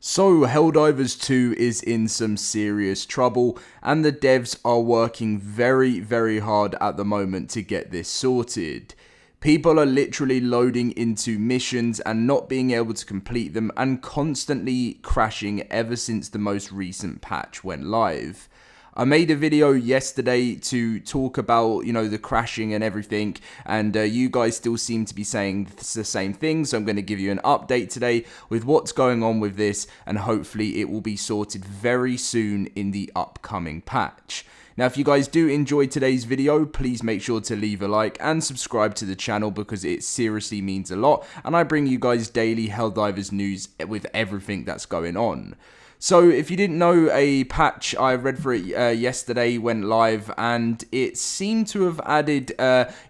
So, Helldivers 2 is in some serious trouble, and the devs are working very hard at the moment to get this sorted. People are literally loading into missions and not being able to complete them and constantly crashing ever since the most recent patch went live. I made a video yesterday to talk about, the crashing and everything, and you guys still seem to be saying the same thing, so I'm going to give you an update today with what's going on with this, and hopefully it will be sorted very soon in the upcoming patch. Now, if you guys do enjoy today's video, please make sure to leave a like and subscribe to the channel because it seriously means a lot, and I bring you guys daily Helldivers news with everything that's going on. So, if you didn't know, a patch, I read for it yesterday, went live, and it seemed to have added,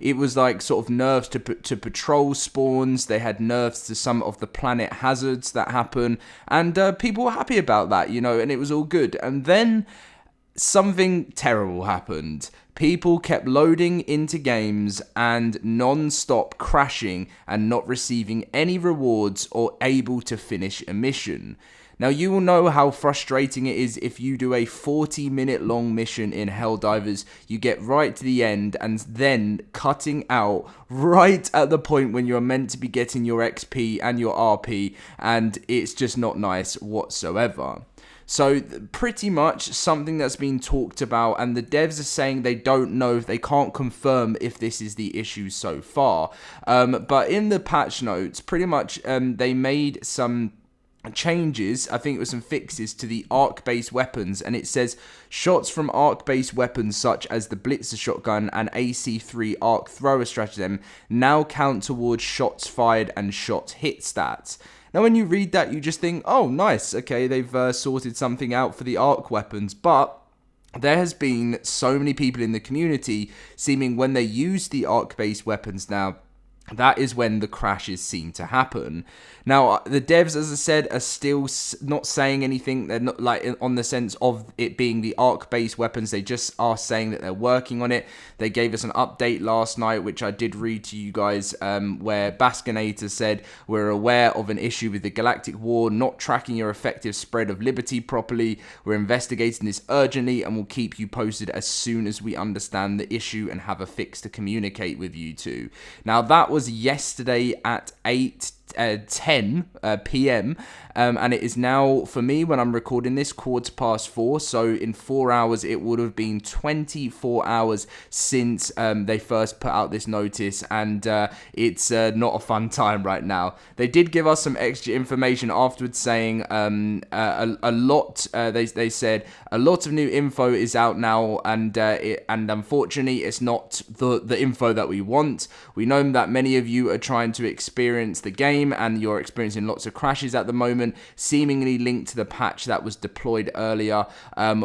it was like sort of nerfs to patrol spawns, they had nerfs to some of the planet hazards that happen, and people were happy about that, and it was all good. And then something terrible happened. People kept loading into games and non-stop crashing and not receiving any rewards or able to finish a mission. Now, you will know how frustrating it is if you do a 40-minute long mission in Helldivers, you get right to the end and then cutting out right at the point when you're meant to be getting your XP and your RP, and it's just not nice whatsoever. So pretty much something that's been talked about, and the devs are saying they don't know, if they can't confirm if this is the issue so far. But in the patch notes, pretty much they made some changes, I think it was some fixes to the arc-based weapons, and it says shots from arc-based weapons such as the Blitzer shotgun and AC3 arc thrower stratagem now count towards shots fired and shots hit stats. Now, when you read that, you just think, oh, nice, okay, they've sorted something out for the arc weapons, but there has been so many people in the community seeming when they use the arc-based weapons now, that is when the crashes seem to happen. Now, the devs, as I said, are still not saying anything. They're not like on the sense of it being the arc-based weapons. They just are saying that they're working on it. They gave us an update last night, which I did read to you guys, where Baskinator said, we're aware of an issue with the Galactic War not tracking your effective spread of liberty properly. We're investigating this urgently and will keep you posted as soon as we understand the issue and have a fix to communicate with you two. Now, that was yesterday at 10 p.m. And it is now, for me, when I'm recording this, 4:15. So in 4 hours, it would have been 24 hours since they first put out this notice, and it's not a fun time right now. They did give us some extra information afterwards, saying a lot. They said a lot of new info is out now, and unfortunately, it's not the info that we want. We know that many of you are trying to experience the game, and you're experiencing lots of crashes at the moment, seemingly linked to the patch that was deployed earlier,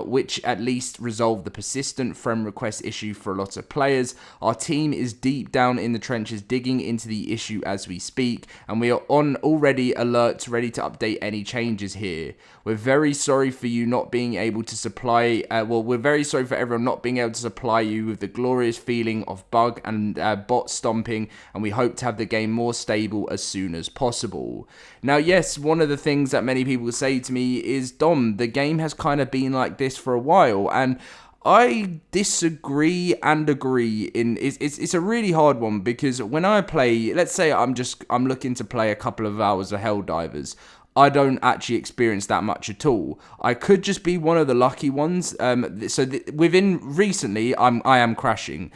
which at least resolved the persistent friend request issue for a lot of players. Our team is deep down in the trenches digging into the issue as we speak, and we are on already alerts ready to update any changes here. We're very sorry for you not being able to supply, we're very sorry for everyone not being able to supply you with the glorious feeling of bug and bot stomping, and we hope to have the game more stable as soon as possible. Now, yes, one of the things that many people say to me is, Dom, the game has kind of been like this for a while, and I disagree and agree. It's a really hard one, because when I play, let's say I'm looking to play a couple of hours of Helldivers, I don't actually experience that much at all. I could just be one of the lucky ones. Within recently, I am crashing.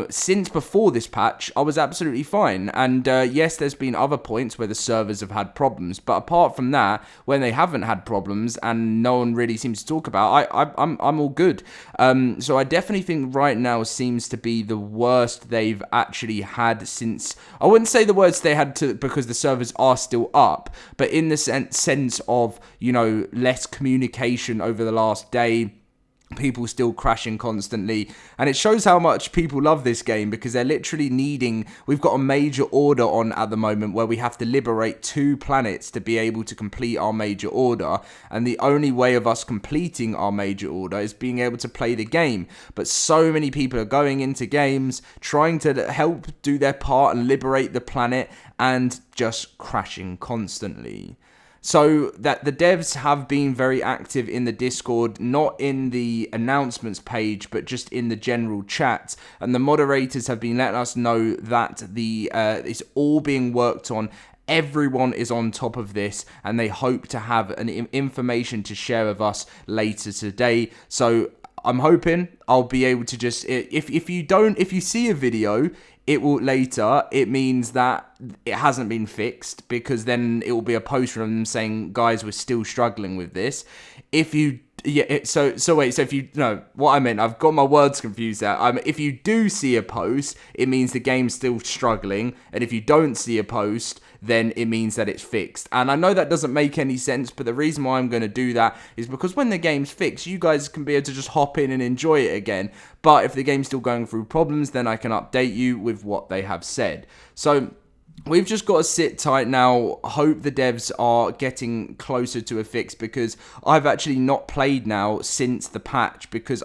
Since before this patch, I was absolutely fine. And yes, there's been other points where the servers have had problems, but apart from that, when they haven't had problems and no one really seems to talk about, I'm all good. So I definitely think right now seems to be the worst they've actually had since. I wouldn't say the worst they had because the servers are still up, but in the sense of, less communication over the last day, people still crashing constantly, and it shows how much people love this game, because they're literally we've got a major order on at the moment where we have to liberate 2 planets to be able to complete our major order, and the only way of us completing our major order is being able to play the game. But so many people are going into games trying to help do their part and liberate the planet, and just crashing constantly. So that the devs have been very active in the Discord, not in the announcements page, but just in the general chat. And the moderators have been letting us know that it's all being worked on. Everyone is on top of this, and they hope to have an information to share with us later today. So I'm hoping I'll be able to just, if you see a video it means that it hasn't been fixed, because then it will be a post from them saying, guys, we're still struggling with this. If you what I meant, I've got my words confused there. If you do see a post, it means the game's still struggling, and if you don't see a post, then it means that it's fixed. And I know that doesn't make any sense, but the reason why I'm going to do that is because when the game's fixed, you guys can be able to just hop in and enjoy it again. But if the game's still going through problems, then I can update you with what they have said. So we've just got to sit tight now, hope the devs are getting closer to a fix, because I've actually not played now since the patch, because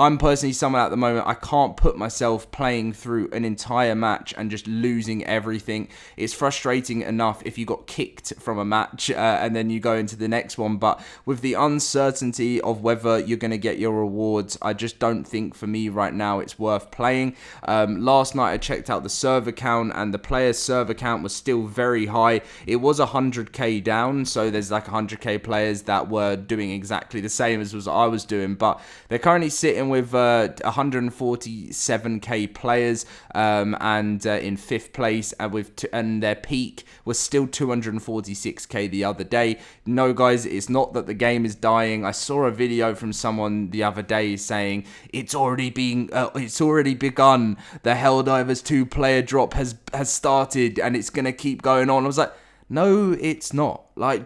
I'm personally someone at the moment, I can't put myself playing through an entire match and just losing everything. It's frustrating enough if you got kicked from a match and then you go into the next one, but with the uncertainty of whether you're going to get your rewards, I just don't think for me right now it's worth playing. Last night I checked out the server count, and the player's server count was still very high. It was 100k down, so there's like 100k players that were doing exactly the same as I was doing, but they're currently sitting with 147k players and in 5th place, and their peak was still 246k the other day. No guys, it's not that the game is dying. I saw a video from someone the other day saying it's already begun. The Helldivers 2 player drop has started and it's gonna keep going on. I was like, no, it's not. The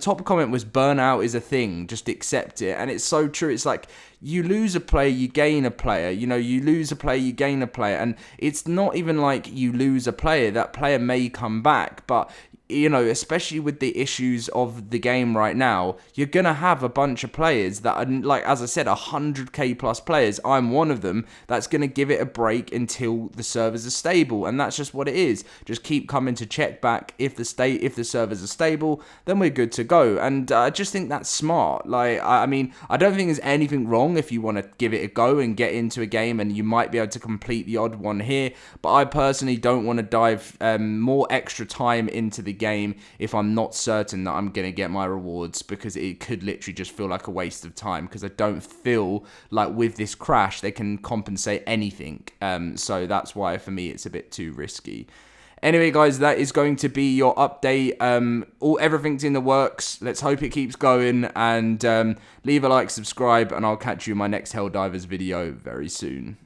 top comment was, burnout is a thing, just accept it. And it's so true. It's like, you lose a player, you gain a player. You lose a player, you gain a player. And it's not even like you lose a player. That player may come back, but especially with the issues of the game right now, you're going to have a bunch of players that are, like, as I said, 100k plus players. I'm one of them that's going to give it a break until the servers are stable. And that's just what it is. Just keep coming to check back. If the servers are stable, then we're good to go. And I just think that's smart. Like, I mean, I don't think there's anything wrong if you want to give it a go and get into a game, and you might be able to complete the odd one here. But I personally don't want to dive more extra time into the game if I'm not certain that I'm going to get my rewards, because it could literally just feel like a waste of time, because I don't feel like with this crash they can compensate anything. So that's why for me it's a bit too risky. Anyway, guys, that is going to be your update. Everything's in the works. Let's hope it keeps going, and leave a like, subscribe, and I'll catch you in my next Helldivers video very soon.